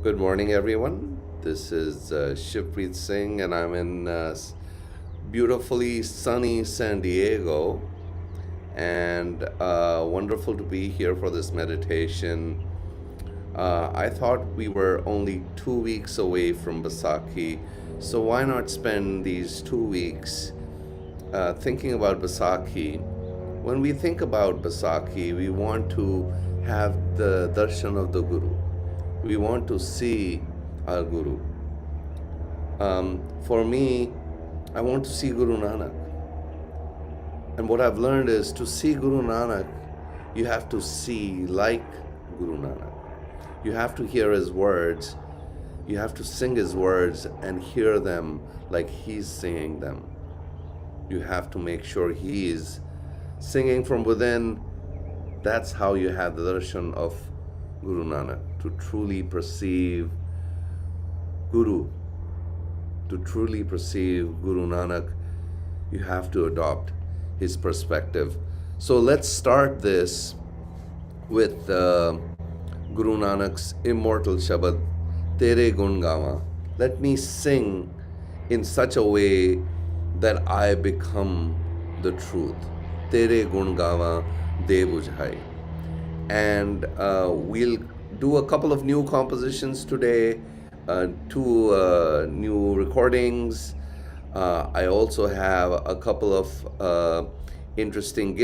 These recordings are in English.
Good morning, everyone. This is Shivpreet Singh, and I'm in beautifully sunny San Diego. And wonderful to be here for this meditation. I thought we were only 2 weeks away from Baisakhi, so why not spend these 2 weeks thinking about Baisakhi? When we think about Baisakhi, we want to have the darshan of the Guru. We want to see our Guru. For me, I want to see Guru Nanak. And what I've learned is to see Guru Nanak, you have to see like Guru Nanak. You have to hear his words. You have to sing his words and hear them like he's singing them. You have to make sure he's singing from within. That's how you have the darshan of Guru Nanak. To truly perceive Guru, to truly perceive Guru Nanak, you have to adopt his perspective. So let's start this with Guru Nanak's immortal Shabad, Tere Gun Gawa. Let me sing in such a way that I become the truth. Tere Gun Gawa De Bujhai. And we'll do a couple of new compositions today, two new recordings. I also have a couple of interesting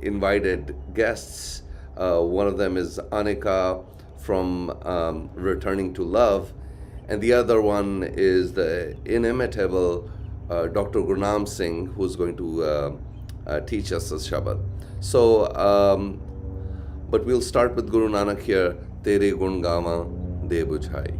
invited guests. One of them is Anika from Returning to Love, and the other one is the inimitable Dr. Guru Gobind Singh, who's going to teach us a Shabad. So, but we'll start with Guru Nanak here. Tere gun gawa de bujhai.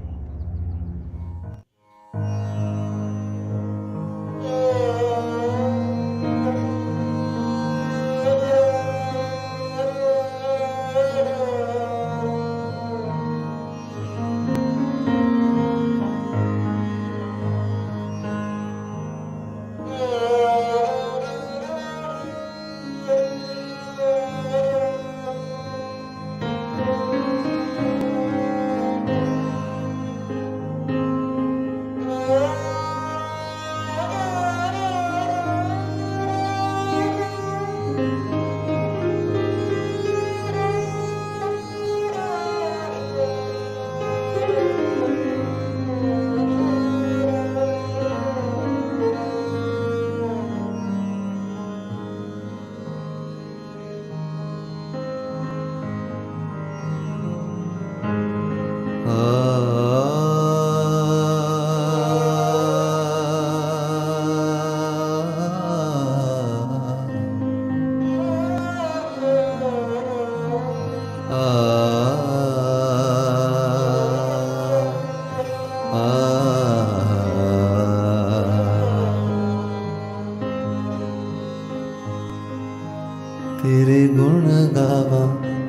तेरे गुण गावा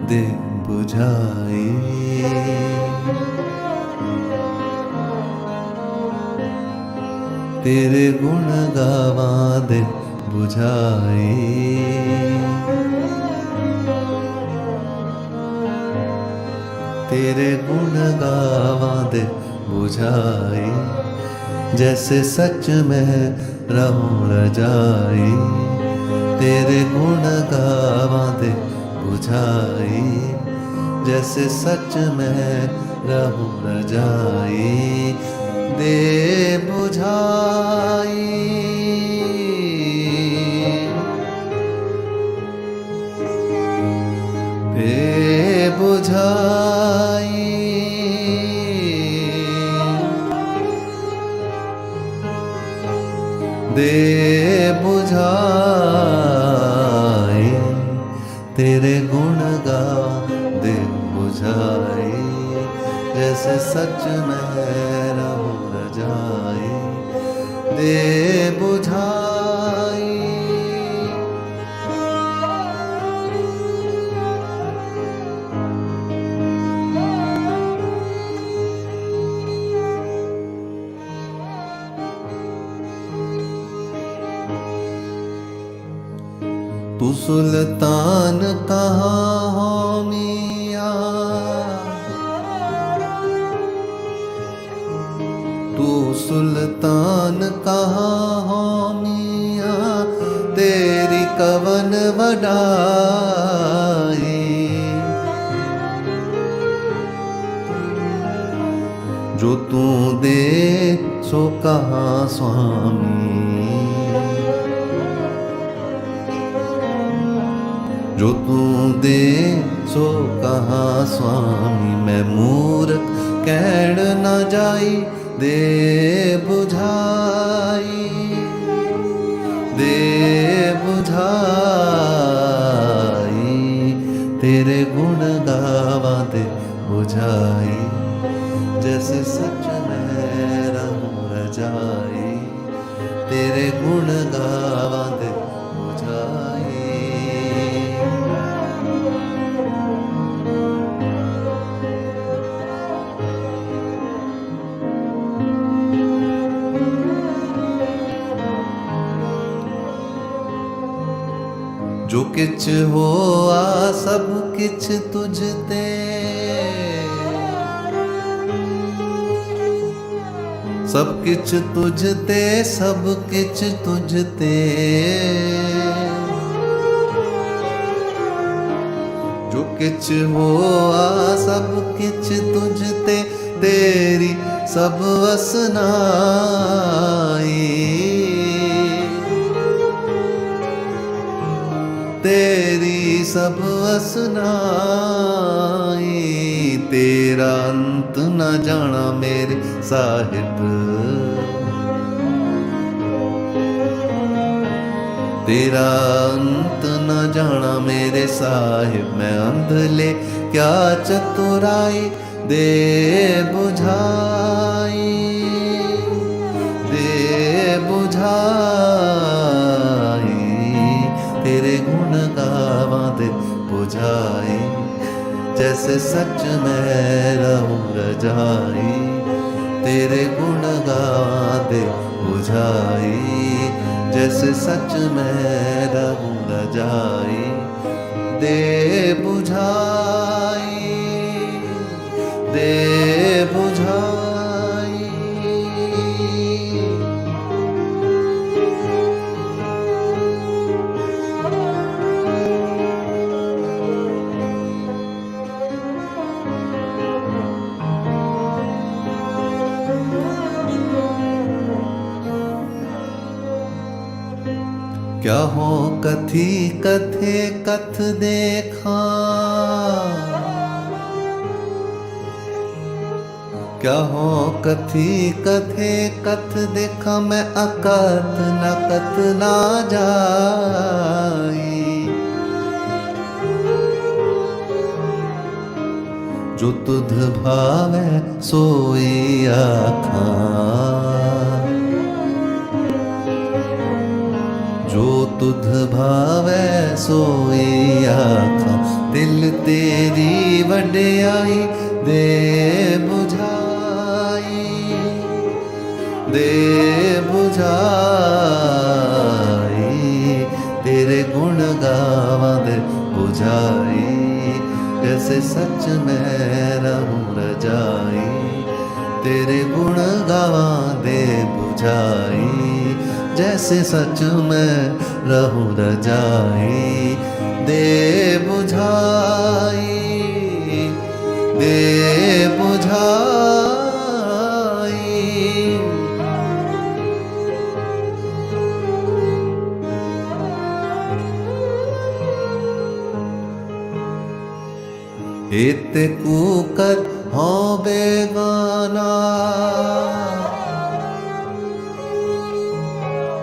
दे बुझाई, तेरे गुण गावा दे बुझाई, तेरे गुण गावा दे बुझाई, जैसे सच में रहूं रजाई, तेरे गुण गावा दे बुझाई, जैसे सच में रहूं रजाई, दे बुझाई, दे बुझाई, दे बुझाई, तेरे गुण गावा दे बुझाई, जैसे सच में रहूं रजाई, दे बुझाई। तू सुल्तान कहाँ हो मियाँ, वडाई। जो तू दे सो कहा स्वामी, जो तू दे सो कहा स्वामी। मैं मूर्ख कहण न जाई, दे बुझाई, दे बुझाई। तेरे गुण गावा दे बुझाई, जैसे सच में रहूं रजाई। तेरे गुण गावा दे बुझाई। जो किछ होआ सब किछ तुझ ते, सब किछ तुझ ते, सब किछ तुझ ते। जो किछ होआ सब किछ तुझ ते, तेरी सब असनाई, तेरी सब असनाई। तेरा अंत न जाना मेरे साहिब, तेरा अंत न जाना मेरे साहिब। मैं अंधले क्या चतुराई दे बुझाई, दे बुझाई। तेरे गुण गावा दे बुझाई, जैसे सच में रहूं रजाई। तेरे गुण गावा दे बुझाई, जैसे सच में रहूं रजाई। दे बुझाई, दे बुझाई। क्या हो कथी कथे कथ देखा, क्या हो कथी कथे कथ देखा। मैं अकथ न कथ ना जाई, जो तुध भावे सोई आखा, जो तुध भावे सोई आखा। दिल तेरी वड्याई दे बुझाई, दे बुझाई। तेरे गुण गावा दे बुझाई, जैसे सच में रहूं रजाई। तेरे गुण गावा दे बुझाई, जैसे सच में रहूं रजाई। दे बुझाई, दे बुझाई। एते कूकर हो बेगाना,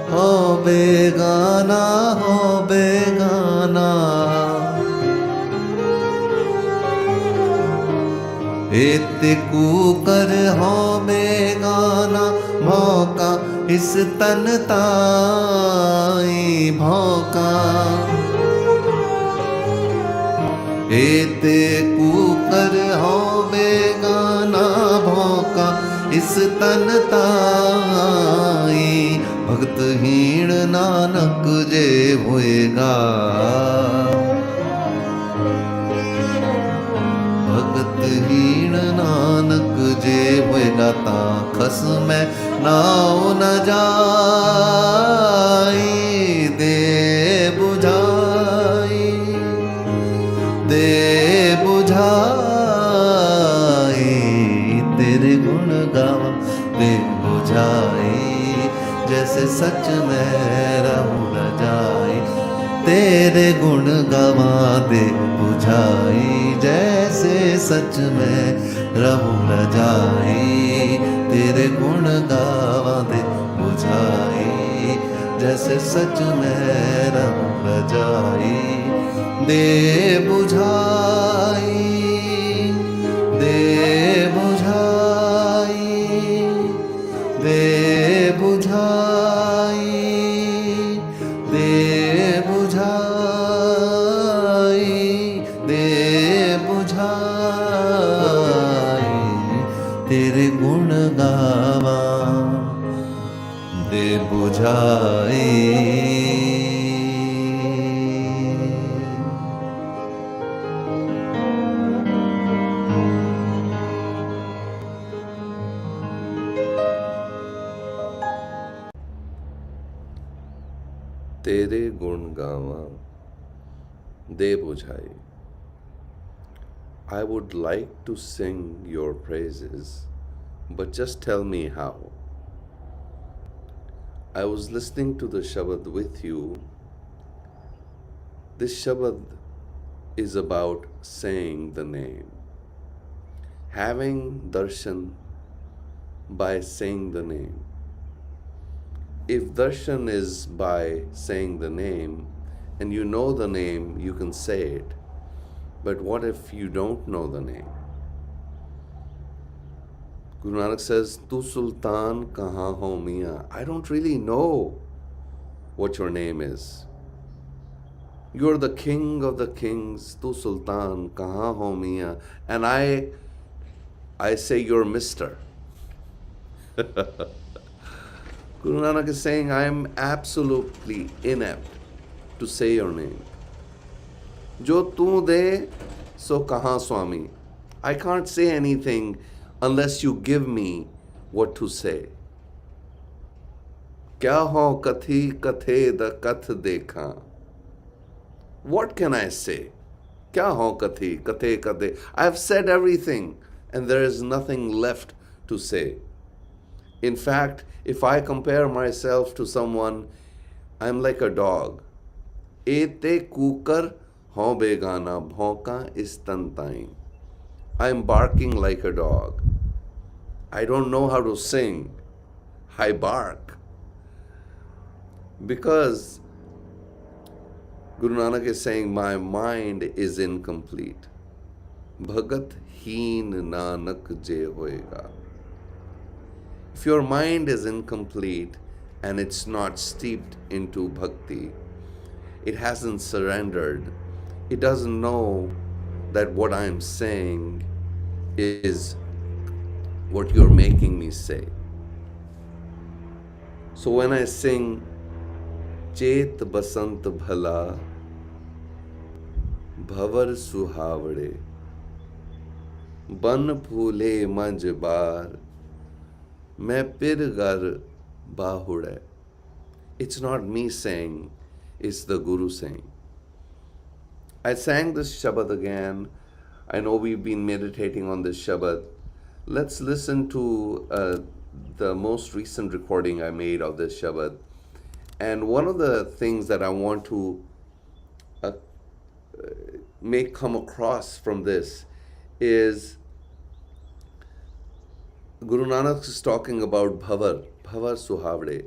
हो बेगाना, हो बेगाना। एते कूकर हो बेगाना, भौका इस तन ताई भौका। एते कूकर हो बेगाना, भौका इस तन ताई। भक्तहीन नानक जे होएगा, भक्तहीन नानक जे होएगा। ता खस में नाव न जाई, दे बुझाई। जैसे सच में रहूं रजाई, तेरे गुण गवा दे बुझाई, जैसे सच में रहूं रजाई, तेरे गुण गवा दे बुझाई, जैसे सच में रहूं रजाई, दे बुझाई, दे बुझाई, दे बुझाई, दे बुझाई, दे बुझाई, तेरे गुण गावा दे बुझाई। तेरे गुण गावा दे बुझाई. I would like to sing your praises, but just tell me how. I was listening to the Shabad with you. This Shabad is about saying the name, having darshan by saying the name. If darshan is by saying the name, and you know the name, you can say it. But what if you don't know the name? Guru Nanak says, Tu Sultan kahan ho Miyan? I don't really know what your name is. You're the king of the kings, Tu Sultan kahan ho Miyan? And I say you're Mr. Guru Nanak is saying, I am absolutely inept to say your name. Jo tu de, so kahan Swami. I can't say anything unless you give me what to say. Kya ho kathi kathe da kath dekha. What can I say? Kya ho kathi kathe kathe. I have said everything and there is nothing left to say. In fact, if I compare myself to someone, I'm like a dog. Ete kukar ho begana bhonka istantain. I'm barking like a dog. I don't know how to sing. I bark. Because Guru Nanak is saying, my mind is incomplete. Bhagat heen nanak je hoega. If your mind is incomplete and it's not steeped into bhakti, it hasn't surrendered, it doesn't know that what I'm saying is what you're making me say. So when I sing Chet Basant Bhalaa, Bhavar Suhavade, Ban Phule Manj Bar, Main Pir Gar Bahude. It's not me saying, it's the Guru saying. I sang this Shabad again. I know we've been meditating on this Shabad. Let's listen to the most recent recording I made of this Shabad. And one of the things that I want to make come across from this is Guru Nanak is talking about Bhavar Suhavde.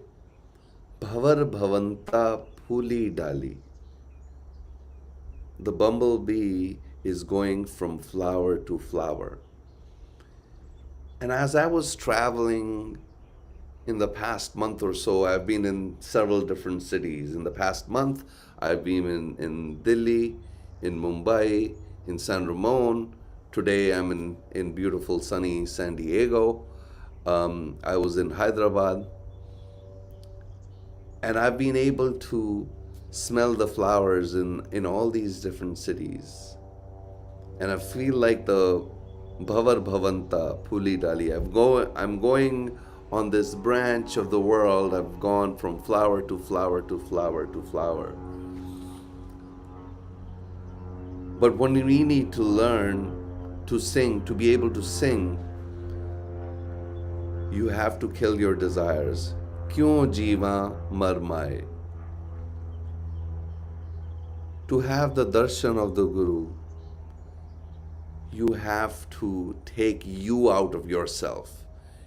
Bhavar Bhavanta Phuli Dali. The bumblebee is going from flower to flower. And as I was traveling in the past month or so, I've been in several different cities. In the past month, I've been in Delhi, in Mumbai, in San Ramon. Today I'm in beautiful sunny San Diego. I was in Hyderabad. And I've been able to smell the flowers in all these different cities. And I feel like the Bhavar Bhavanta Phuli Dali. I'm going on this branch of the world. I've gone from flower to flower to flower to flower. But when we need to learn to sing, to be able to sing, you have to kill your desires. kyun jeeva marmaye. To have the darshan of the Guru, you have to take you out of yourself.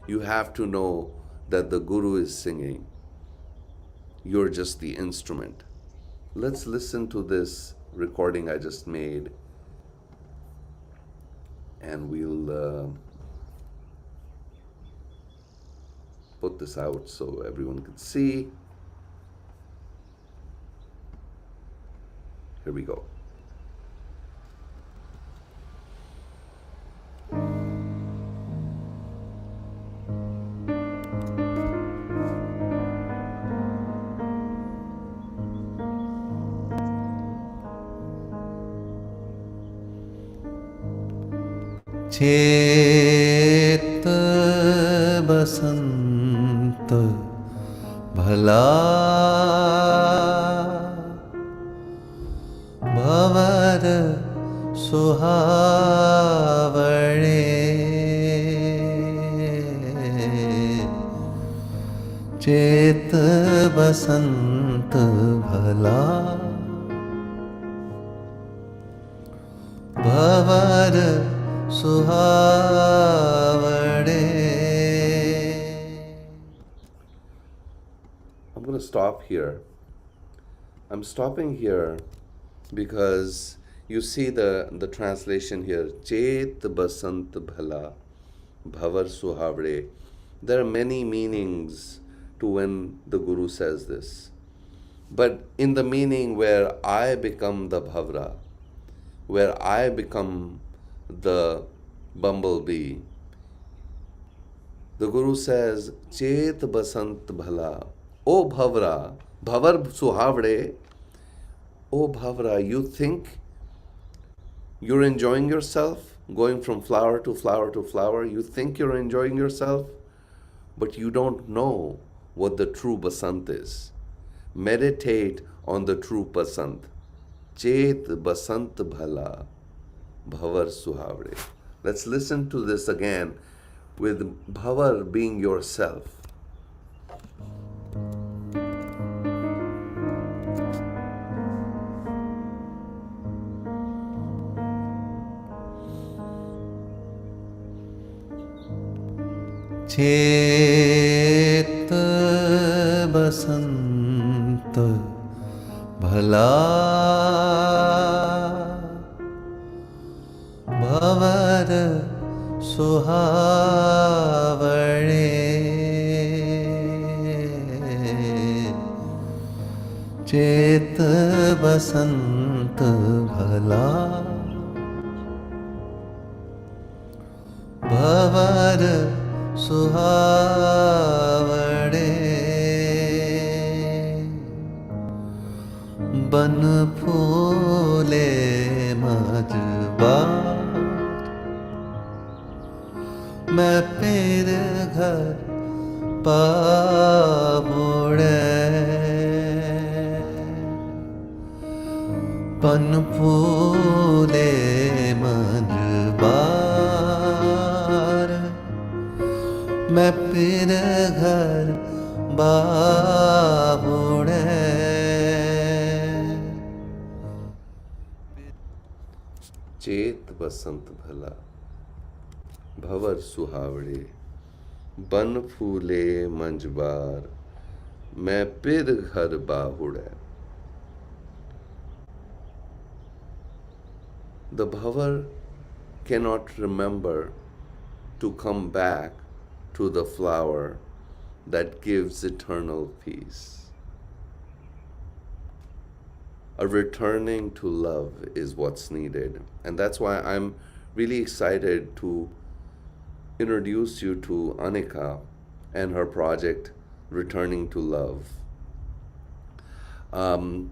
You have to know that the Guru is singing. You're just the instrument. Let's listen to this recording I just made, and we'll put this out so everyone can see. Here we go. चेत बसंत भला भवर सुहावणे चेत बसंत भला भवर सुहावणे. I'm going to stop here. I'm stopping here because you see the translation here. Chet Basant Bhalaa, Bhavar Suhavre. There are many meanings to when the Guru says this. But in the meaning where I become the Bhavra, where I become the bumblebee, the Guru says, Chet Basant Bhala. O Bhavra, Bhavar Suhavre. O Bhavra, you think you're enjoying yourself, going from flower to flower to flower. You think you're enjoying yourself, but you don't know what the true Basant is. Meditate on the true Basant. Chet Basant Bhala, Bhavar Suhavre. Let's listen to this again with Bhavar being yourself. चेत बसंत भला भवर सुहावणे चेत बसंत भला भवर सुहावणे बन फूले मजबार मैं फिर घर पावड़े बन फूले मजबार मैं फिर घर बावड़े. चेत बसंत भला भवर सुहावड़े बन फूले मंजबार मैं फिर घर बाहुड़े. The Bhavar cannot remember to come back to the flower that gives eternal peace. A returning to love is what's needed. And that's why I'm really excited to introduce you to Anika and her project, Returning to Love. I'm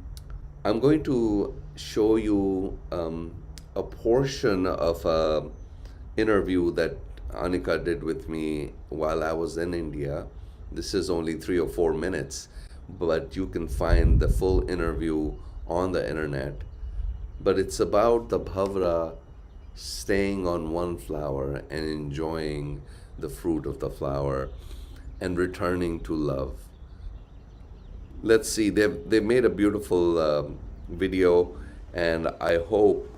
going to show you a portion of a interview that Anika did with me while I was in India. This is only 3 or 4 minutes, but you can find the full interview on the internet. But it's about the Bhavra staying on one flower and enjoying the fruit of the flower and returning to love. let's see. They've made a beautiful video, and I hope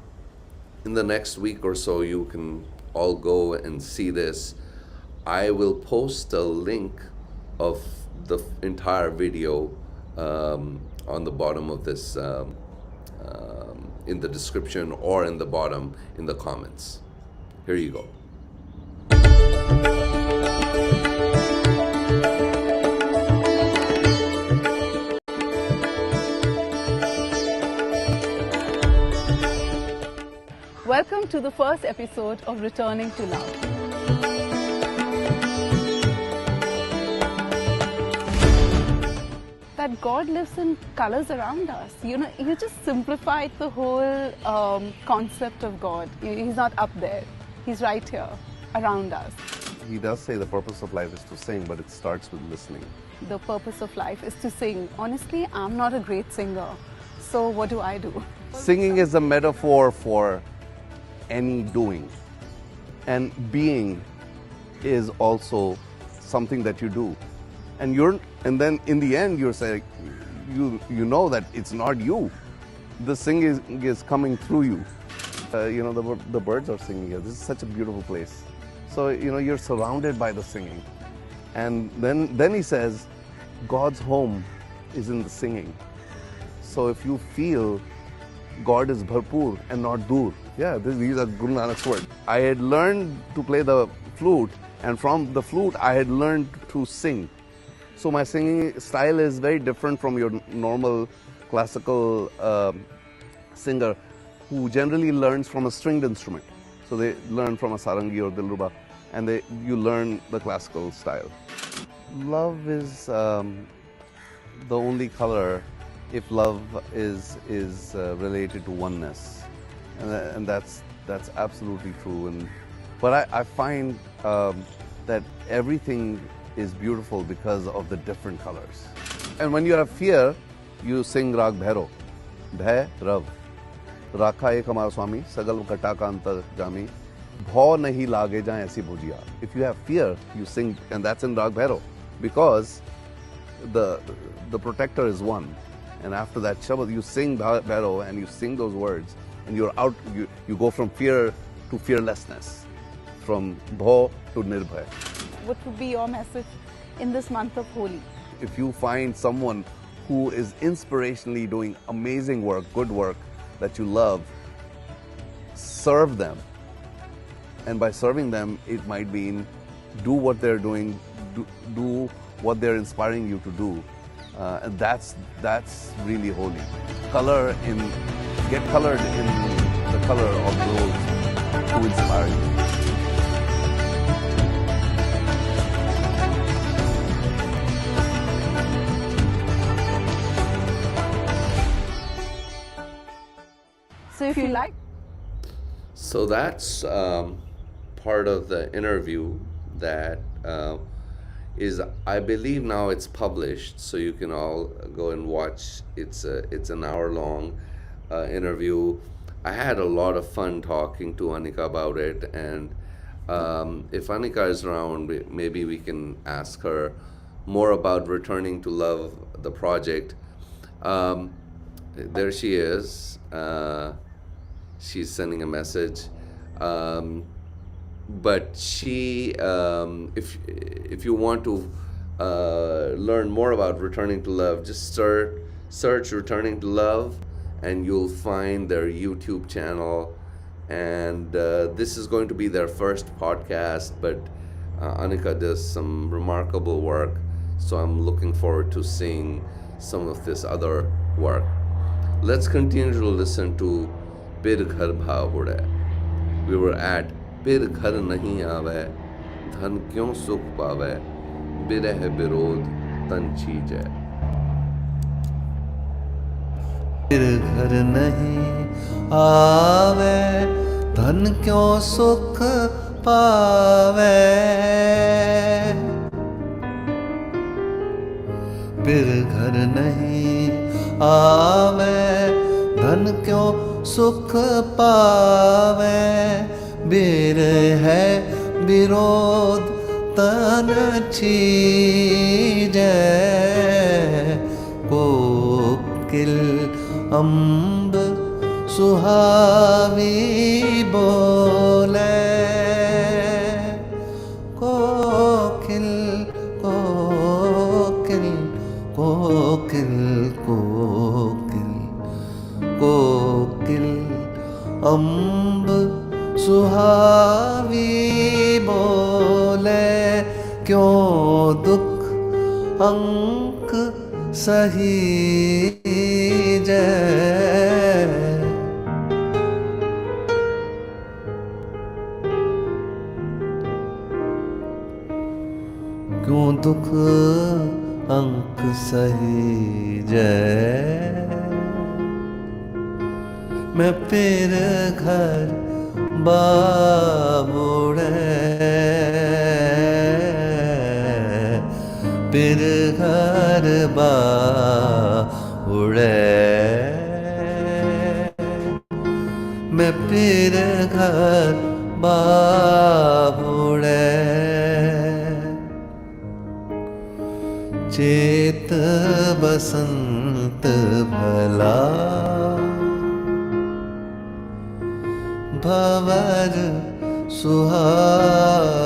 in the next week or so you can all go and see this. I will post a link of the entire video on the bottom of this, in the description, or in the bottom in the comments. Here you go. Welcome to the first episode of Returning to Love. That God lives in colors around us. You know, you just simplified the whole concept of God. He's not up there. He's right here, around us. He does say the purpose of life is to sing, but it starts with listening. The purpose of life is to sing. Honestly, I'm not a great singer. So what do I do? Singing is a metaphor for any doing. And being is also something that you do. And then in the end you're saying, you know that it's not you. The singing is coming through you. The birds are singing here. This is such a beautiful place. So, you're surrounded by the singing. And then he says, God's home is in the singing. So if you feel God is bharpur and not dur. Yeah, these are Guru Nanak's words. I had learned to play the flute, and from the flute I had learned to sing. So my singing style is very different from your normal classical singer who generally learns from a stringed instrument. So they learn from a sarangi or dilruba, and you learn the classical style. Love is the only color if love is related to oneness, and that's absolutely true. But I find that everything is beautiful because of the different colors. And when you have fear, you sing Rag Bhairo, Bhai Rav, Rakha ek hamara swami, sagal kata ka antar jami, bhav nahi lage jaye aisi bhujiya. If you have fear, you sing, and that's in Rag Bhairo, because the protector is one. And after that shabad, you sing Bhairo and you sing those words, and you're out. You go from fear to fearlessness, from bhav to nirbhay. What would be your message in this month of Holi? If you find someone who is inspirationally doing amazing work, good work that you love, serve them. And by serving them, it might mean do what they're doing, do what they're inspiring you to do. And that's really holy. Get colored in the color of those who inspire you. So if you like. So that's part of the interview that is, I believe now it's published, so you can all go and watch. It's an hour-long interview. I had a lot of fun talking to Anika about it, and if Anika is around, maybe we can ask her more about Returning to Love, the project. There she is. She's sending a message. But she, if you want to learn more about Returning to Love, just search Returning to Love, and you'll find their YouTube channel. And this is going to be their first podcast, but Anika does some remarkable work, so I'm looking forward to seeing some of this other work. Let's continue to listen to Bir Ghar Bhav Ude. We were at Bir Ghar Nahi Aave, Dhan Kyon Sukh Paave, Bireh Birod Tan Cheejai. Bir ghar nahi aave, dhan kyon sukh paave. Bir ghar nahi aave, dhan kyon sukh paave. Bir hai birod tan cheejai. कोकिल अम्ब सुहावी बोले, कोकिल कोकिल कोकिल कोकिल कोकिल अम्ब सुहावी बोले, क्यों दुख अंक सही जय। क्यों दुख अंक सही जय। मैं फिर घर बाबुड़े, फिर घर बाबुड़े, मैं फिर घर बाबुड़े। चेत बसंत भला भवर सुहावड़े,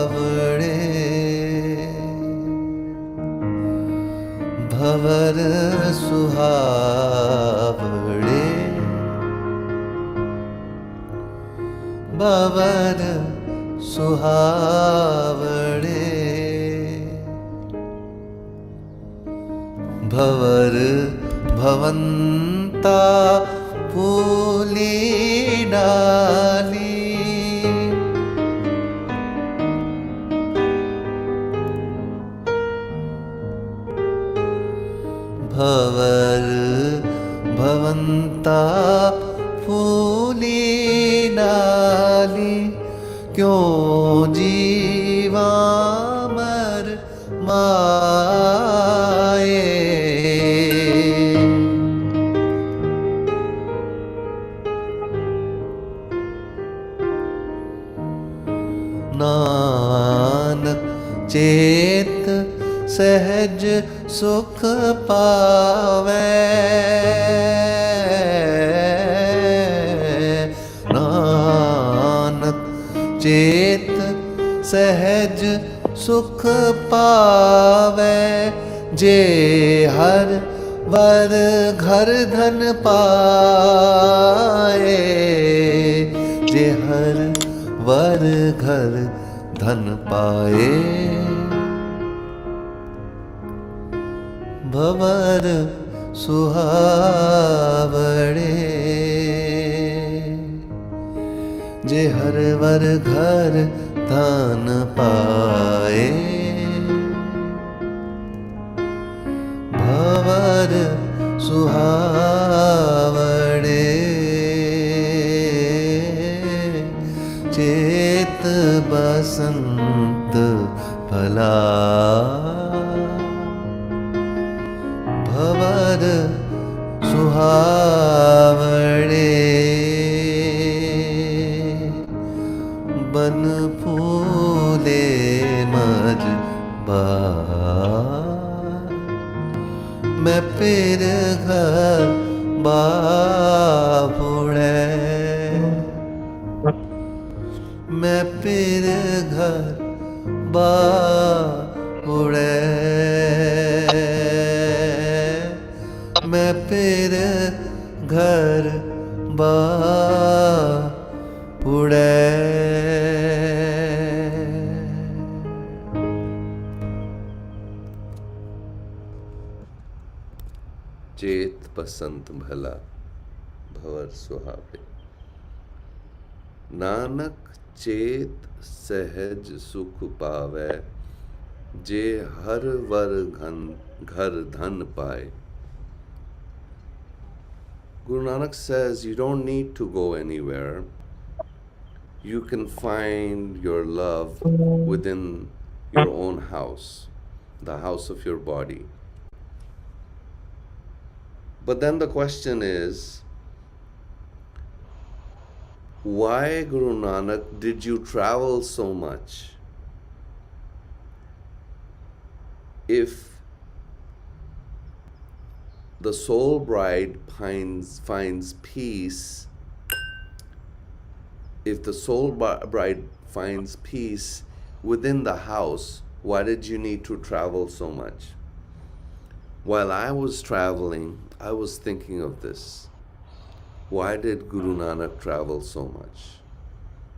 भवर सुहावड़े, भवर सुहावड़े, भवर भवंता फूली डाली, भवर भवंता फूली डाली, क्यों जीवा मर माए। नानक चेत सहज सुख पावे, नानक चेत सहज सुख पावे, जे हर वर घर धन पाए, जे हर वर घर धन पाए, भवर सुहावड़े, जे हर वर घर धन पाए, भवर सुहावड़े। चेत बसंत भला भवर सुहावड़े, बन फूले मज बार, मैं फिर घर बाबुड़े, मैं फिर घर बाबुड़े, मैं फिर घर बाबुड़े। चेत बसंत भला भवर सुहावे, नानक चेत सहज सुख पावे, जे हर वर घर धन पाए. Guru Nanak says you don't need to go anywhere. You can find your love within your own house, the house of your body. But then the question is, why, Guru Nanak, did you travel so much? If the soul bride finds peace, if the soul bride finds peace within the house, why did you need to travel so much? While I was traveling, I was thinking of this. Why did Guru Nanak travel so much?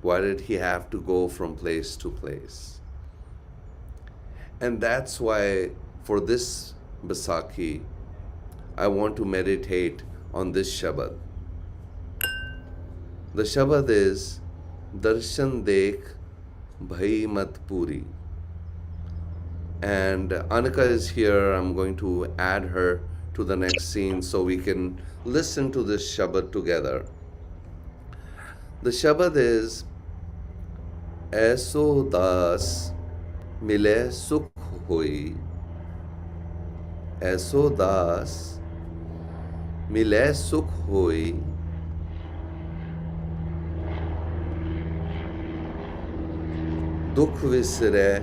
Why did he have to go from place to place? And that's why for this Baisakhi, I want to meditate on this Shabad. The Shabad is Darshan, Dekh, Bhai, Puri. And Anika is here. I'm going to add her to the next scene so we can listen to this Shabad together. The Shabad is Aisa das mile sukh hoi, Aisa das mile sukh hoi, dukh visre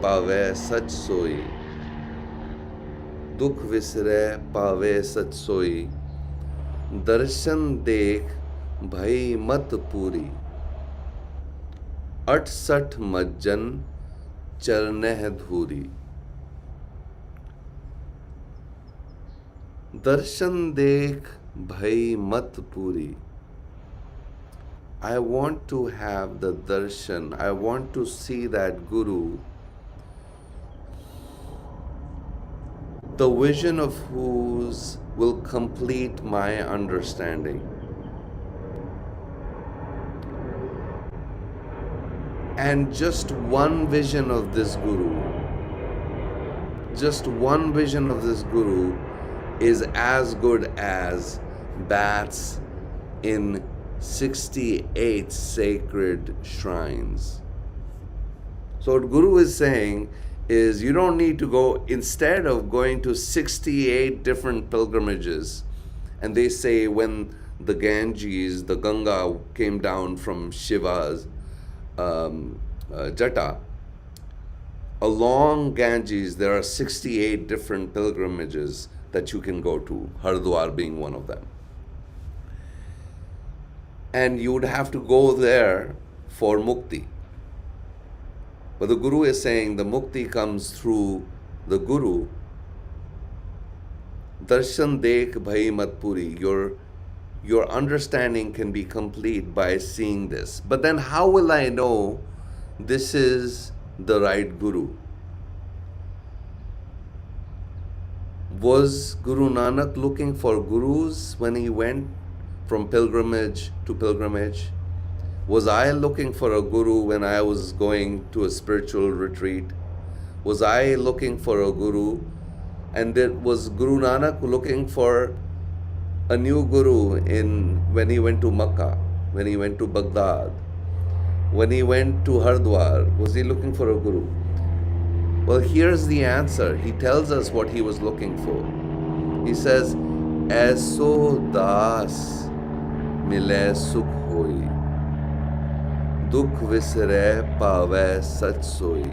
pave sach soi, dukh visre pave sach soi, darshan dekh bhai mat puri, 68 majjan चरणह Dhuri. Darshan dekh bhai mat puri. I want to have the darshan. I want to see that Guru, the vision of whose will complete my understanding. And just one vision of this Guru, just one vision of this Guru is as good as bats in 68 sacred shrines. So what Guru is saying is you don't need to go, instead of going to 68 different pilgrimages, and they say when the Ganges, the Ganga came down from Shiva's Jata, along Ganges there are 68 different pilgrimages that you can go to, Haridwar being one of them. And you would have to go there for mukti. But the Guru is saying the mukti comes through the Guru. Darshan dekh bhai mat puri. Your understanding can be complete by seeing this. But then how will I know this is the right Guru? Was Guru Nanak looking for gurus when he went from pilgrimage to pilgrimage? Was I looking for a guru when I was going to a spiritual retreat? Was I looking for a guru? And was Guru Nanak looking for a new guru when he went to Makkah, when he went to Baghdad, when he went to Haridwar? Was he looking for a guru? Well, here's the answer. He tells us what he was looking for. He says, Aisa das mile sukh hoi, dukh visre pave sach soi.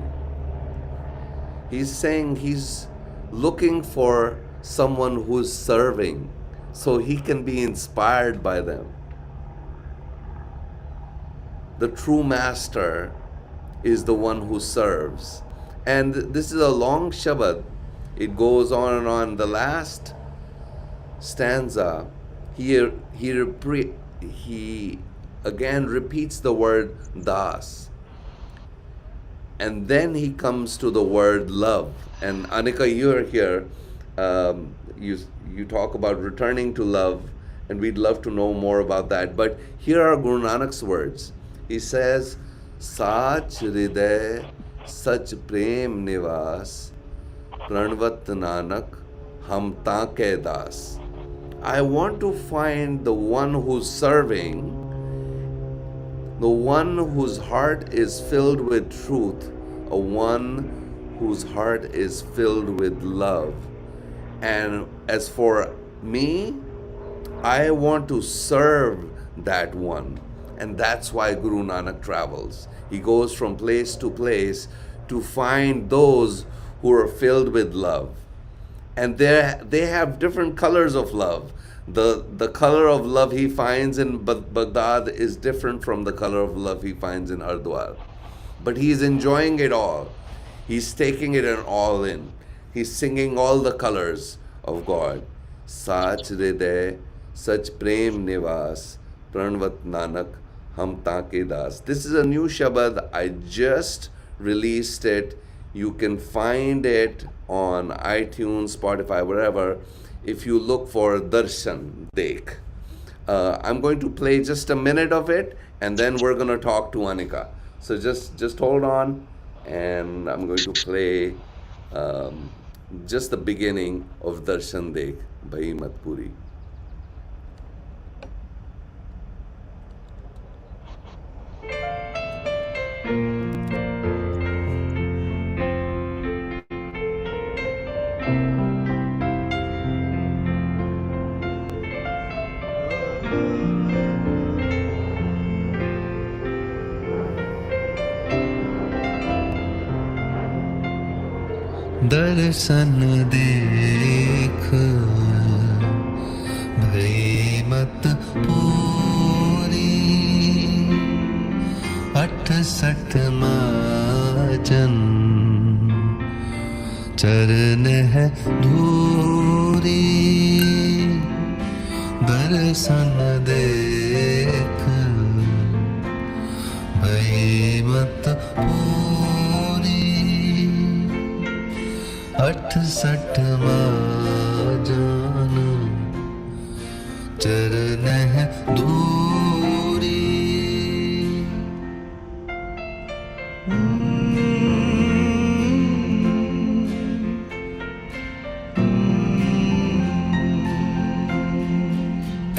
He's saying he's looking for someone who's serving so he can be inspired by them. The true master is the one who serves. And this is a long Shabad. It goes on and on. The last stanza, he again repeats the word das. And then he comes to the word love. And Anika, you're here. You talk about returning to love, and we'd love to know more about that. But here are Guru Nanak's words. He says, Sach Hriday Sach Prem Nivas Pranvat Nanak Hum Taake Das. I want to find the one who's serving, the one whose heart is filled with truth, a one whose heart is filled with love. And as for me, I want to serve that one. And that's why Guru Nanak travels. He goes from place to place to find those who are filled with love. and they have different colors of love. The color of love he finds in Baghdad is different from the color of love he finds in Hardwar. But he's enjoying it all. He's taking it all in. He's singing all the colors of God. Sach Hriday, Sach Prem Nivas, Pranvat Nanak, Hum Taake Das. This is a new Shabad. I just released it. You can find it on iTunes, Spotify, wherever, if you look for Darshan, Dekh. I'm going to play just a minute of it, and then we're going to talk to Anika. So just hold on, and I'm going to play just the beginning of Darshan Dekh, Bhai Puri. दर्शन देख भई मत पूरी 68 माजन चरण है धूरी दर्शन देख भई मत पूरी 68 माजन चरण है दूरी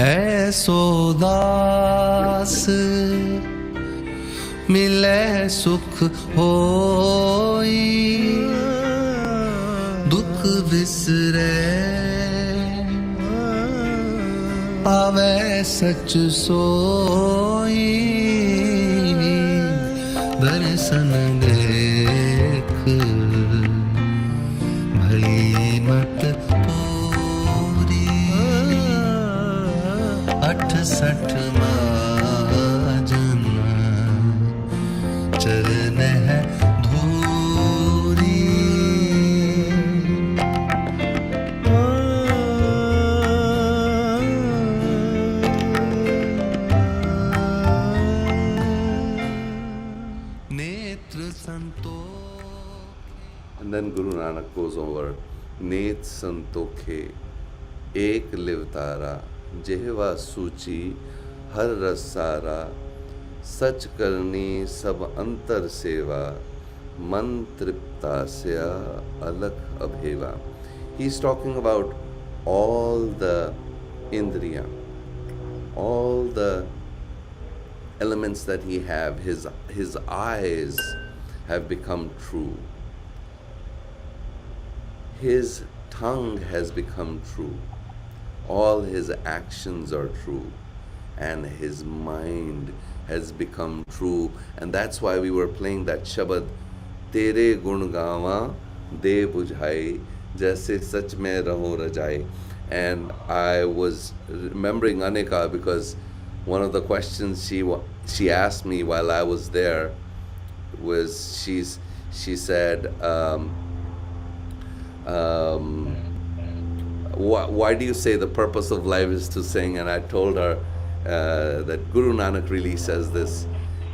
ऐसो दास मिले सुख होई दुख विसरे पावे सच सोई दर्शन देख भई मत पूरी 68 माजन चरण है And then Guru Nanak goes over, Net Santokhe, Ek Livtara, Jehva Suchi, Har Rasara, Sach Karni Sab Antar Seva, Man Triptasya Alak Abheva. He's talking about all the Indriya, all the elements that he have. His eyes have become true. His tongue has become true. All his actions are true. And his mind has become true. And that's why we were playing that Shabad, Tere gun gawa de bujhai, jaise sach mein raho rajai. And I was remembering Anika because one of the questions she asked me while I was there was she said, why do you say the purpose of life is to sing? And I told her that Guru Nanak really says this.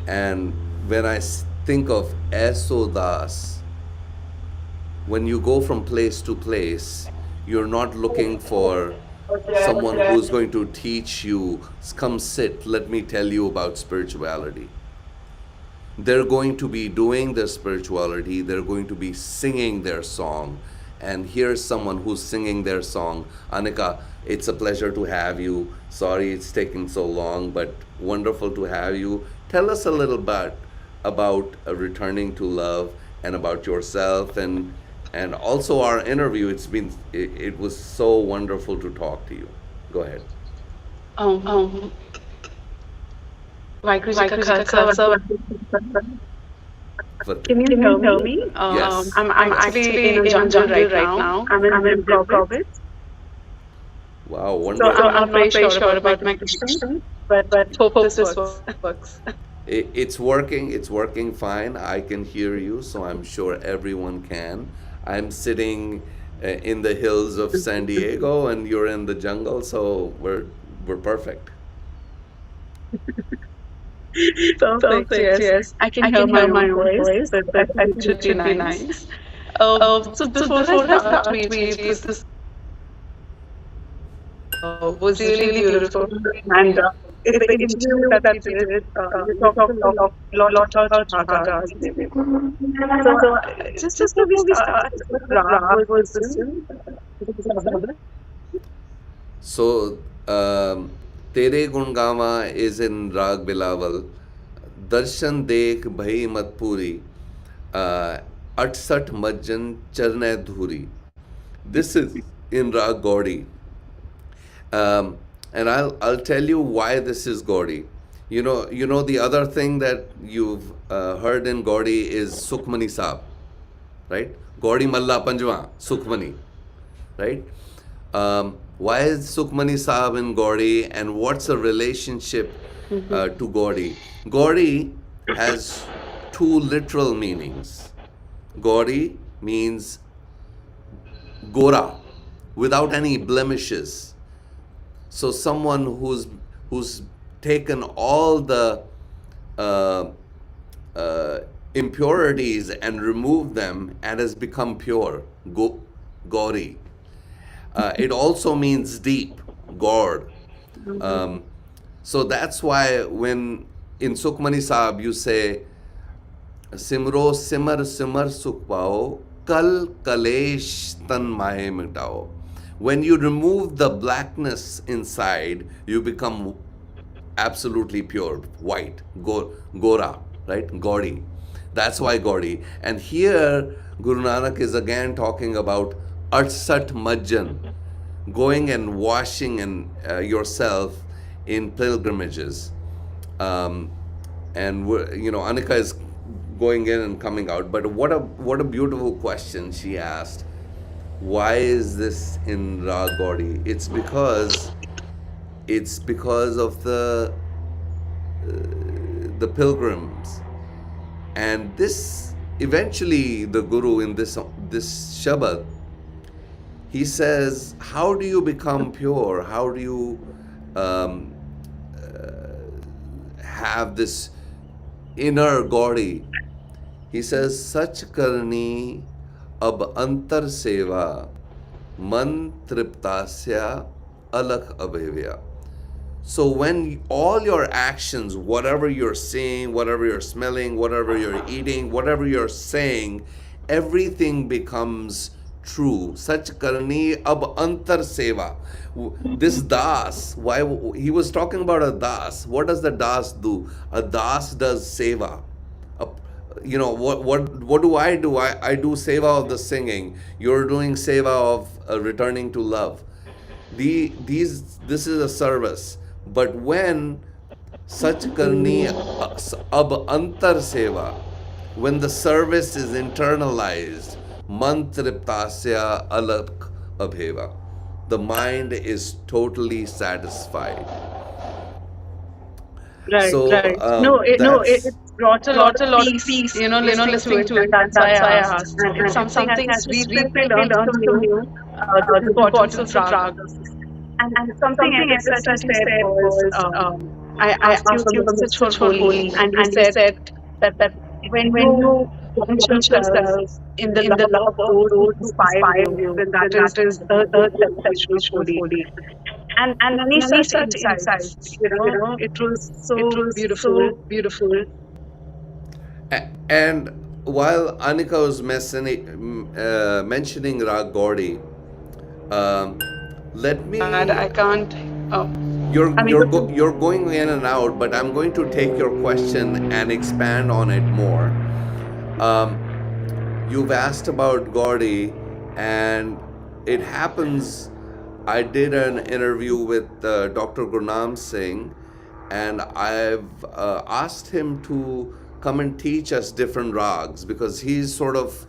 And when I think of Eso Das, when you go from place to place, you're not looking for someone who's going to teach you, come sit, let me tell you about spirituality. They're going to be doing their spirituality, they're going to be singing their song. And here's someone who's singing their song. Anika, it's a pleasure to have you. Sorry it's taking so long, but wonderful to have you. Tell us a little bit about returning to love and about yourself and also our interview. It was so wonderful to talk to you. Go ahead. Waheguru ji ਕਾ Khalsa But Can you hear me? yes, I'm actually in a jungle right now. I'm in Corbett. wow, So wonderful. I'm not very sure about my connection, but hope this works. It's working. It's working fine. I can hear you, so I'm sure everyone can. I'm sitting in the hills of San Diego, and you're in the jungle, so we're perfect. Perfect, yes. I can hear my own voice, but I think it should be nice. So before I start, this was really beautiful. And in the interview that we did, you talked a lot about ragas. So just before we start, what rag was this in? So, Tere Gun Gawa is in Rag Bilawal. Darshan Dekh Bhai Puri. 68 Majjan Charne Dhuri. This is in Rag Gaudi. And I'll tell you why this is Gaudi. You know the other thing that you've heard in Gaudi is Sukhmani Saab, right? Gaudi Malla Panjwa, Sukhmani, right? Why is Sukhmani Saab in Gaudi, and what's the relationship to Gaudi? Gaudi has two literal meanings. Gaudi means Gora, without any blemishes. So someone who's taken all the uh, impurities and removed them and has become pure. Gauri. It also means deep, God. So that's why when in Sukhmani Saab you say, Simro simar simar sukh pao, kal kalesh tan mahe mitao. When you remove the blackness inside, you become absolutely pure, white, Gora, right? Gaudi. That's why Gaudi. And here, Guru Nanak is again talking about Arsat Majjan, going and washing yourself in pilgrimages. And Anika is going in and coming out. But what a beautiful question she asked. Why is this in Rag Gaudi? It's because of the pilgrims, and this eventually the Guru in this Shabad, he says, how do you become pure? How do you have this inner Gaudi? He says, Sach karni ab antar seva man triptasya alakh abhevya. So when all your actions, whatever you're seeing, whatever you're smelling, whatever you're eating, whatever you're saying, everything becomes true. Sach karni ab antar seva. This das, why he was talking about a das. What does the das do? A das does seva. What do? I do seva of the singing. You're doing seva of returning to love. This is a service. But when Sach karni ab antar seva, when the service is internalized, mantriptasya alak abheva, the mind is totally satisfied. Right, So right. It brought a lot of peace, listening to it. That's why I asked. And it's something I just recently learned from you, the importance of ragas. And something else that you said was, I asked you the message for Holi, and you said that when you launch yourself in the love of those who inspire you, then that is the definition of Holi. And many such insights, it was so beautiful. And while Anika was mentioning Rag Gaudi, let me. And I can't. Oh. You're going in and out, but I'm going to take your question and expand on it more. You've asked about Gaudi, and it happens. I did an interview with Dr. Guru Nanak Singh, and I've asked him to come and teach us different rags, because he's sort of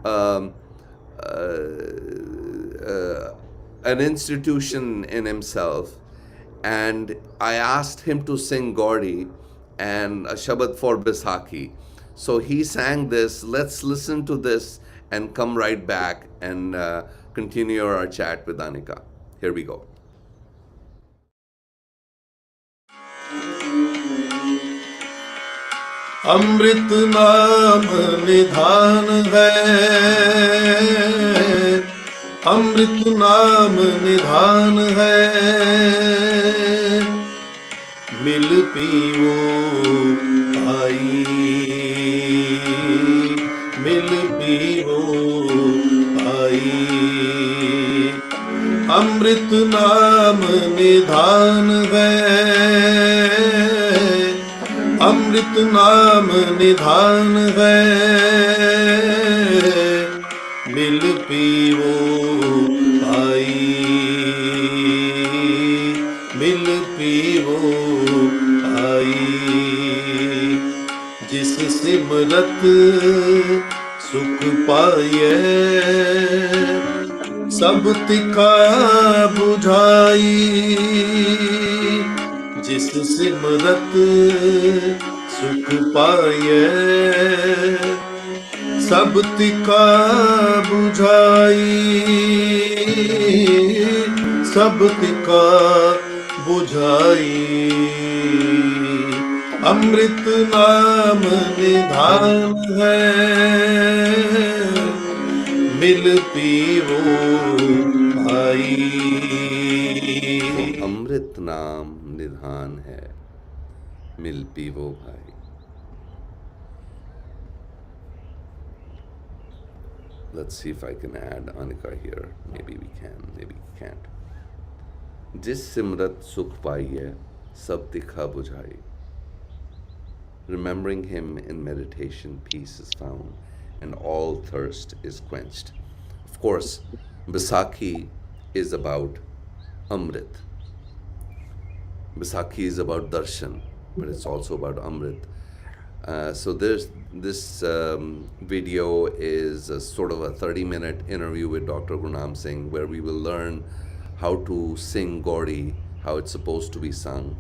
um, an institution in himself. And I asked him to sing Gauri and a Shabad for Baisakhi. So he sang this. Let's listen to this and come right back and continue our chat with Anika. Here we go. अमृत नाम निधान है, अमृत नाम निधान है, मिल पीवो भाई, मिल पीवो भाई, अमृत नाम निधान है, अमृत नाम निधान है, मिल पीवो भाई, मिल पीवो भाई, जिस सिमरत सुख पाए, सब तिखा बुझाई, जिस सिमरत सुख पाए, सब तिखा बुझाई, सब तिखा बुझाई, अमृत नाम निधान है, मिल पीवो भाई। अमृत नाम निधान है, मिल पीवो भाई। Let's see if I can add Anika here. Maybe we can, maybe we can't. जिस सिमरत सुख पाइए सब तिखा बुझाई. Remembering him in meditation, peace is found and all thirst is quenched. Of course, Baisakhi is about Amrit. Baisakhi is about Darshan, but it's also about Amrit. So this video is a sort of a 30-minute interview with Dr. Guru Nanak Singh, where we will learn how to sing Gauri, how it's supposed to be sung,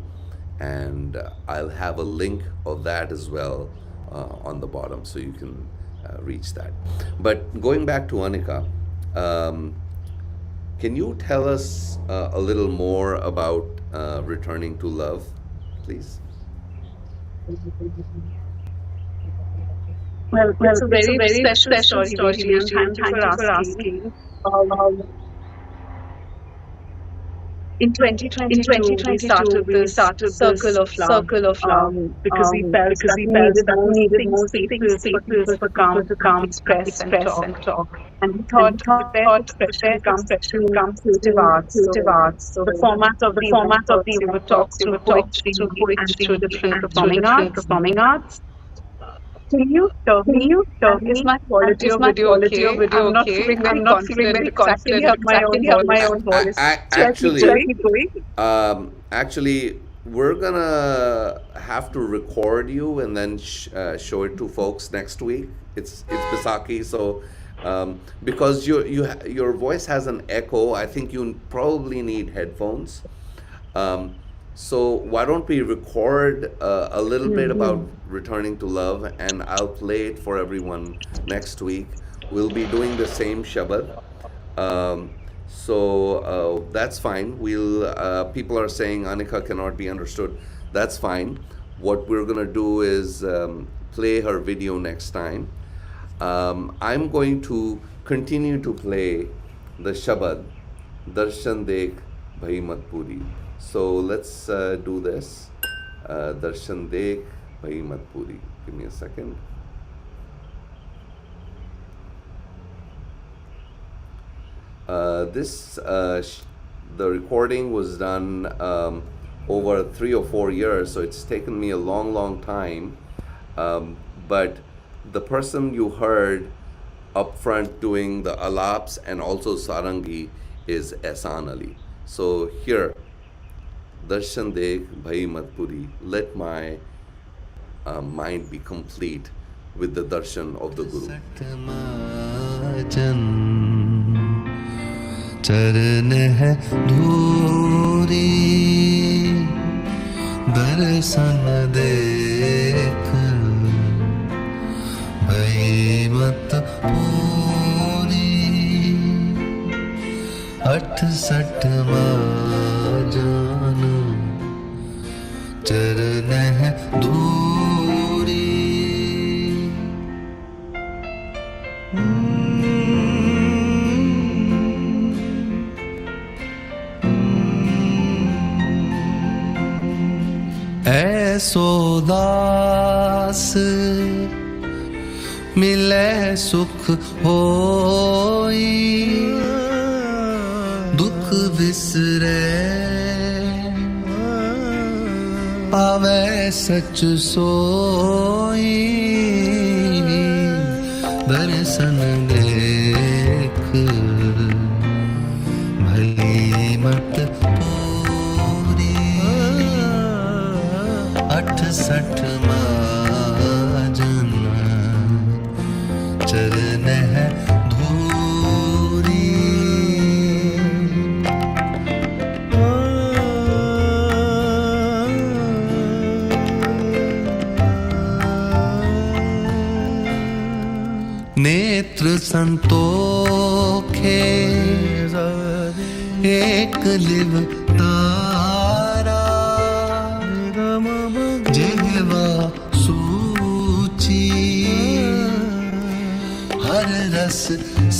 and I'll have a link of that as well on the bottom, so you can reach that. But going back to Anika, can you tell us a little more about returning to love, please? Well, it's a very special story, and thank you for asking. In 2022, we started this circle of love, because we felt that we needed more spaces for people to come, express and talk. And we thought especially comes creative arts. So the format of the we would talk through poetry and through different performing arts. Can you tell me, is my quality of video okay? I'm not feeling very confident exactly have my own voice. Actually, we're gonna have to record you and then show it to folks next week. It's Baisakhi, so because your voice has an echo, I think you probably need headphones. So why don't we record a little bit about returning to love, and I'll play it for everyone next week. We'll be doing the same Shabad. So that's fine. People are saying Anika cannot be understood. That's fine. What we're gonna do is play her video next time. I'm going to continue to play the Shabad, Darshan, Dekh, Bhai, Puri. So let's do this. Darshan, Dekh, Bhai, Puri. Give me a second. The recording was done over 3 or 4 years, so it's taken me a long time. But the person you heard up front doing the alaps and also sarangi is Ehsan Ali. So here, Darshan, Dekh, Bhai, Puri. Let my mind be complete with the darshan of the Guru. चरण है धूरी दर्शन देख भई मत पूरी 68 जान चरण है धूरी ऐसो दास मिले सुख होई दुख बिसरे पावे सच सोई दर्शन देख भली मत पूरी 68 जन चरण है धूरी नेत्र संतोखे एक लिव तारा जिह्वा सूची हर रस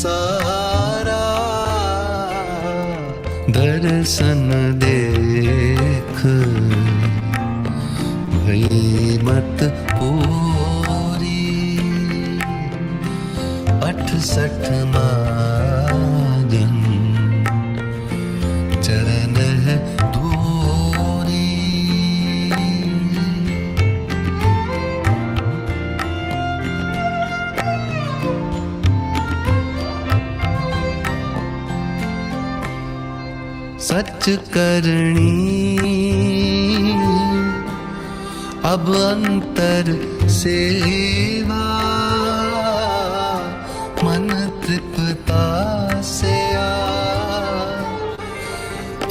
सारा दर्शन देख भई मत पूरी 68 जन चरण है धूरी सच करनी अब अंतर सेवा मन तृप्ता से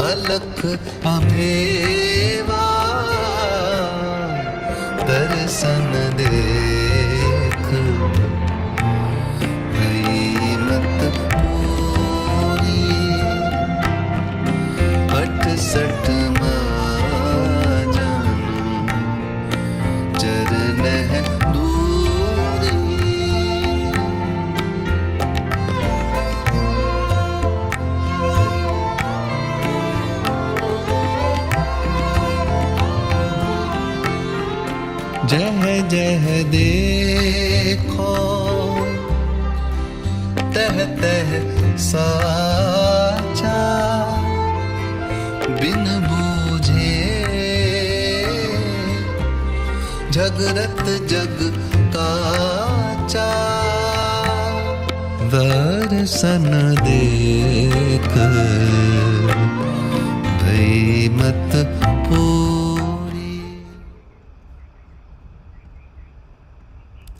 अलख अमेवा दर्शन देख भई मत पूरी 68 जान चरण है दूरी जह जह देखो तह तह साचा बिन बूझे जगरत जग काचा दर्शन देख भई मत पूरी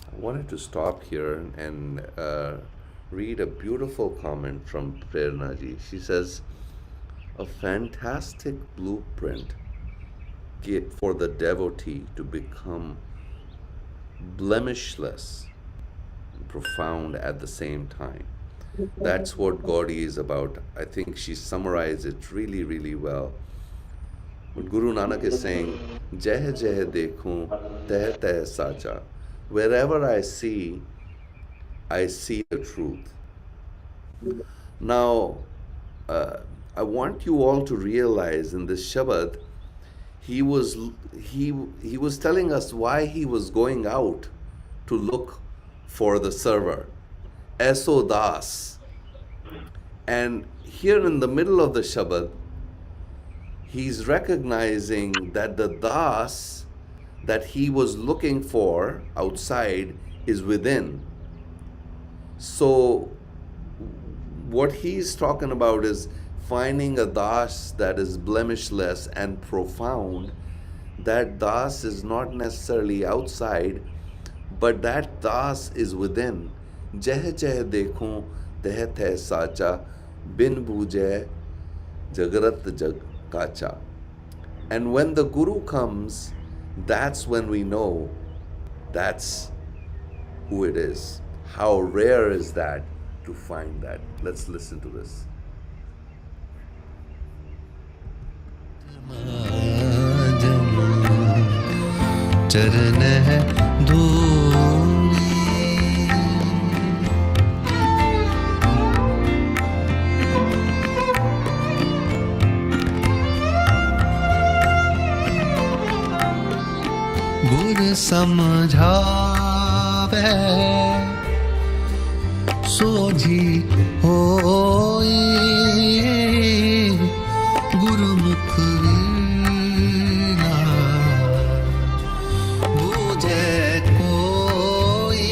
I wanted to stop here and read a beautiful comment from Prerna ji. She says, a fantastic blueprint for the devotee to become blemishless and profound at the same time. That's what Gauri is about. I think she summarized it really, really well. When Guru Nanak is saying, Jeh Jeh Dekhu, Teh Teh Sacha. Wherever I see the truth. Now, I want you all to realize in this Shabad, he was telling us why he was going out to look for the server, Eso Das. And here in the middle of the Shabad, he's recognizing that the Das that he was looking for outside is within. So what he's talking about is finding a das that is blemishless and profound, that Das is not necessarily outside, but that Das is within. Jeh jeh dekhun teh teh sacha, bin bujeh jagarat jag kacha. And when the Guru comes, that's when we know that's who it is. How rare is that to find that? Let's listen to this. चरण है धूली गुर समझावे सोझी होई गुरुमुख वीणा बूझे कोई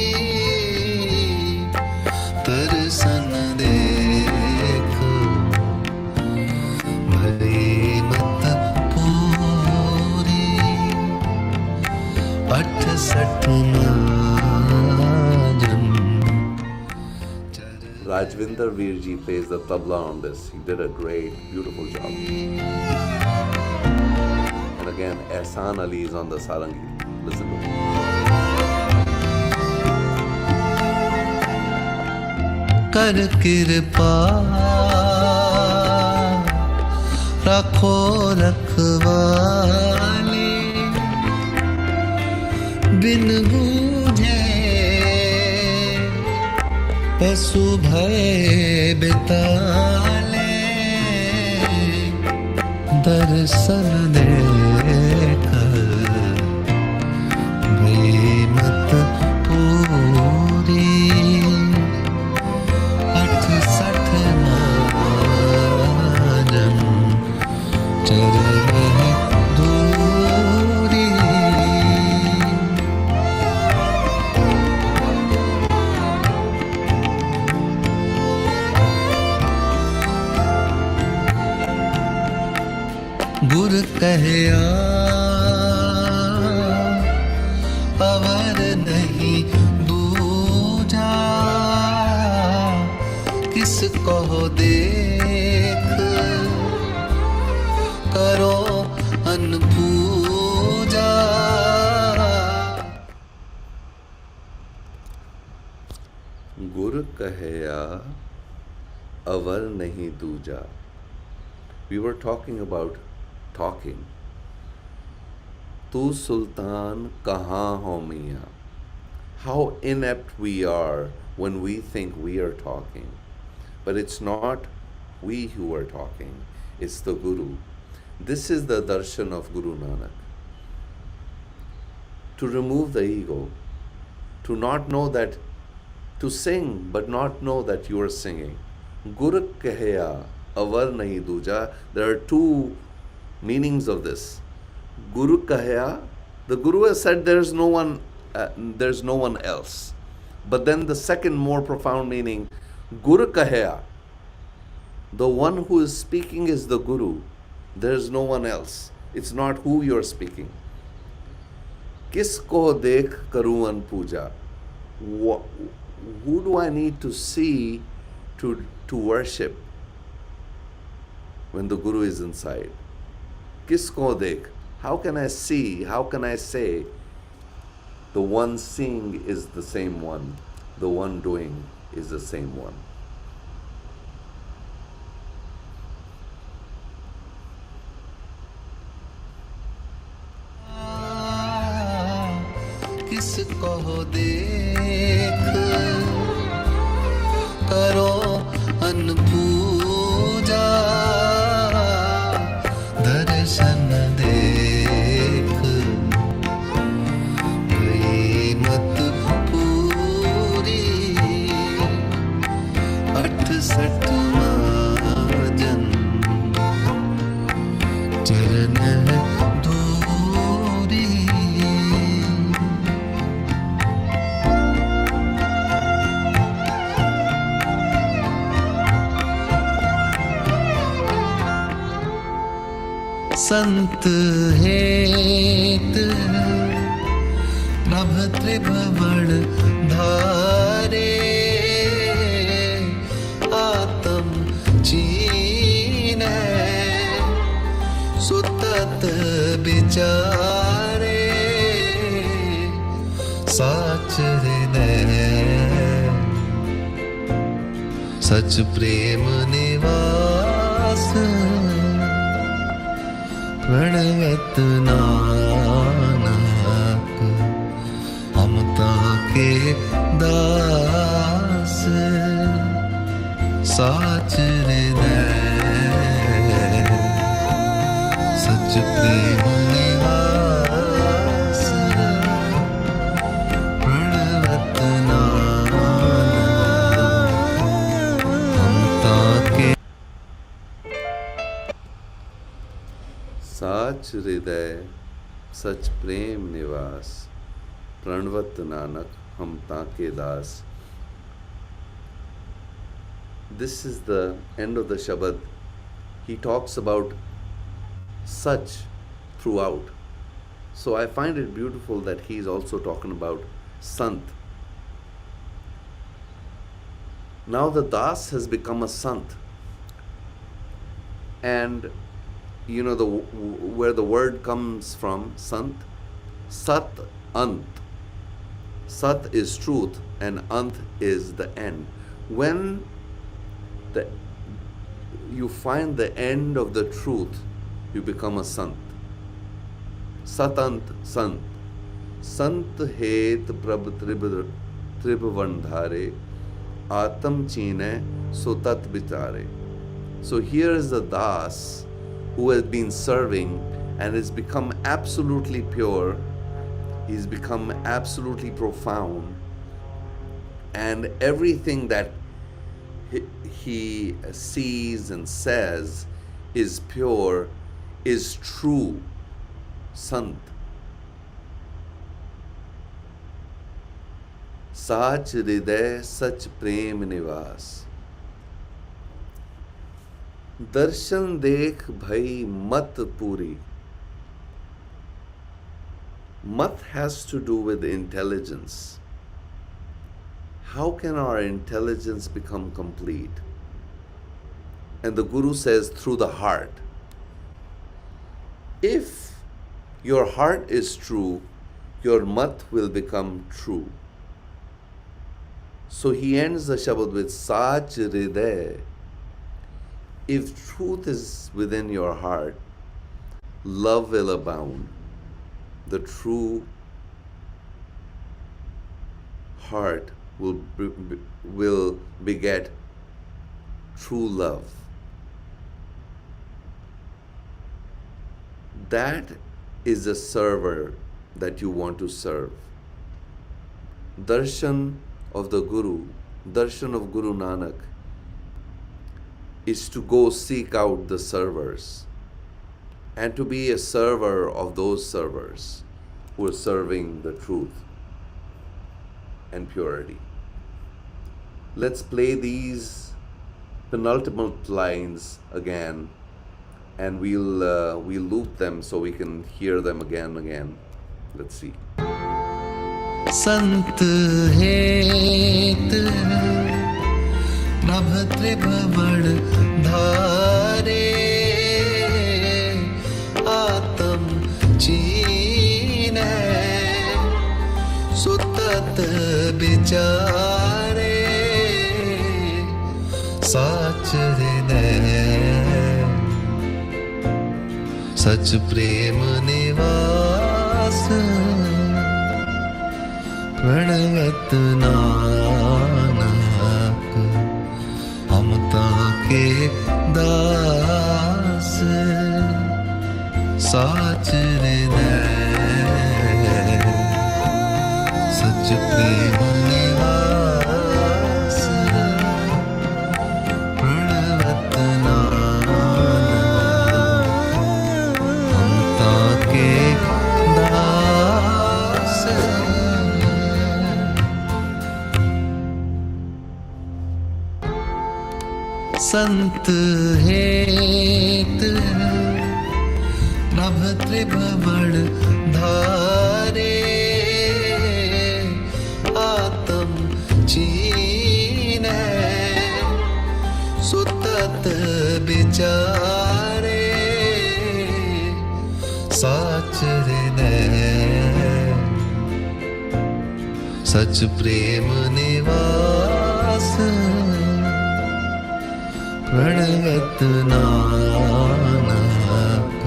दर्शन देख भई मत पूरी 68 Rajvinder Veerji plays the tabla on this. He did a great, beautiful job. And again, Ehsan Ali is on the sarangi. Listen to him. कर कृपा रखो रखवाले बिन बूझे पशु भय बिताले दर्शन देकर मत पूरी 68 नाजन चरण दूरी गुर कहया अवर नहीं दूजा किसको देख करो अनपूजा गुर कहया अवर नहीं दूजा. We were talking about talking. Tu Sultan kahan ho miyan. How inept we are when we think we are talking. But it's not we who are talking, it's the Guru. This is the darshan of Guru Nanak. To remove the ego, to not know that, to sing but not know that you are singing. Guru kahya avar nahi duja. There are two meanings of this. Guru kahya, the Guru has said there's no one else. But then the second more profound meaning, Guru kahya, the one who is speaking is the Guru. There's no one else. It's not who you're speaking. Kisko dekh karuan puja. Who do I need to see to worship when the Guru is inside? Kisko dekh? How can I see? How can I say the one seeing is the same one, the one doing is the same one? किसको देख करो अनपूजा दर्शन देख भई मत पूरी 68 नाजन चरण दूरी संत हेत नभ त्रिभुवन धारे आत्म चीनै सुतत विचारे साच हृदय सच प्रेम निवास प्रणवत नानक हम ताके दास साच हृदय सच प्रेम निवास प्रणवत नानक हम ताके साच हृदय सच प्रेम निवास प्रणवत नानक हम ताके दास. This is the end of the Shabad. He talks about such throughout. So I find it beautiful that he is also talking about Sant. Now the Das has become a Sant. And you know where the word comes from, Sant? Sat, Ant. Sat is truth and Ant is the end. When you find the end of the truth, you become a Sant. Satant, Sant. Sant het prabh tribhuvan dhare atam chine sutat bitare. So here is the Das who has been serving and has become absolutely pure. He's become absolutely profound, and everything that he sees and says is pure, is true. Sant. Sach hriday sach prem nivas. Darshan Dekh, Bhai mat Puri. Mat has to do with intelligence. How can our intelligence become complete? And the Guru says, through the heart. If your heart is true, your mat will become true. So he ends the Shabad with Sach hriday. If truth is within your heart, love will abound. The true heart will beget true love. That is the server that you want to serve. Darshan of the Guru, Darshan of Guru Nanak, is to go seek out the servers and to be a server of those servers who are serving the truth and purity. Let's play these penultimate lines again, and we'll loop them so we can hear them again and again. Let's see. संत हेत नभ त्रिभुवन धारे आत्म चीनै सुतत विचारे साच हृदय सच प्रेम निवास प्रणवत नानक हम ताके दास साच हृदय सच प्रेम निवास प्रणवत नानक हम ताके दास. संत हेत त्रिभुवन धारे आत्म चीन सुतत विचारे साच हृदय सच प्रेम निवास प्रणगत नानक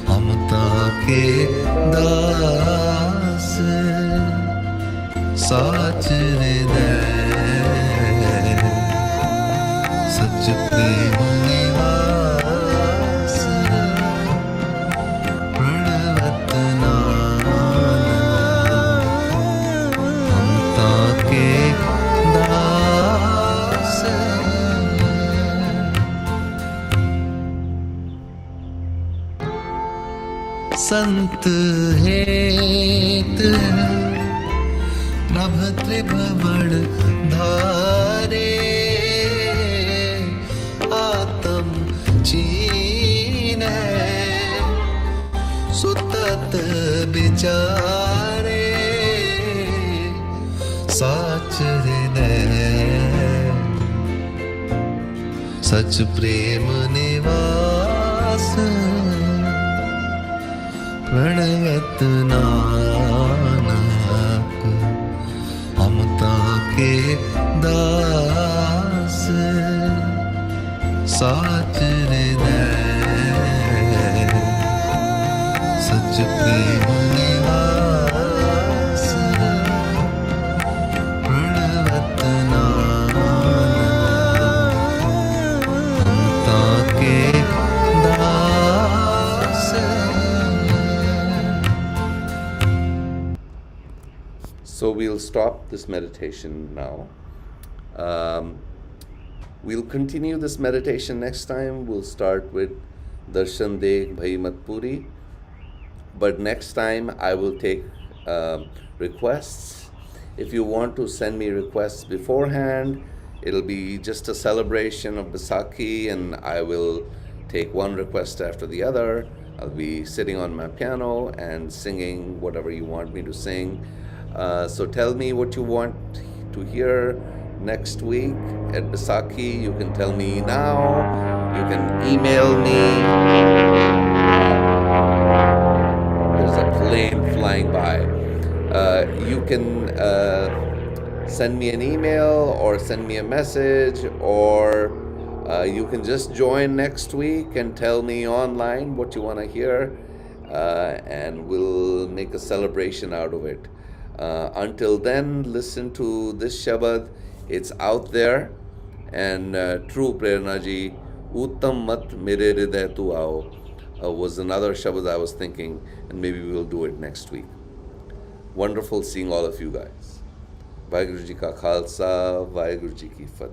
ममता के दास साच हृदय सच प्रेम निवास प्रणगत नानक ममता के दास। संत हेत नभ त्रिभुवन धारे आत्म चीन सुतत विचारे साच हृदय सच प्रेम निवास प्रणगत नानक ममता के दास साच हृदय सच प्रेम निवास प्रणगत नानक ममता के दास। So we'll stop this meditation now. We'll continue this meditation next time. We'll start with Darshan, Dekh, Bhai, Puri. But next time I will take requests. If you want to send me requests beforehand, it'll be just a celebration of Baisakhi, and I will take one request after the other. I'll be sitting on my piano and singing whatever you want me to sing. So tell me what you want to hear next week at Baisakhi. You can tell me now. You can email me. There's a plane flying by. You can send me an email or send me a message, or you can just join next week and tell me online what you want to hear, and we'll make a celebration out of it. Until then, listen to this Shabad. It's out there. And True Prerna Ji, Uttam Mat Mere Hriday Tu Aao was another Shabad I was thinking, and maybe we'll do it next week. Wonderful seeing all of you guys. Vaheguru Ji Ka Khalsa, Vaheguru Ji Ki Fateh.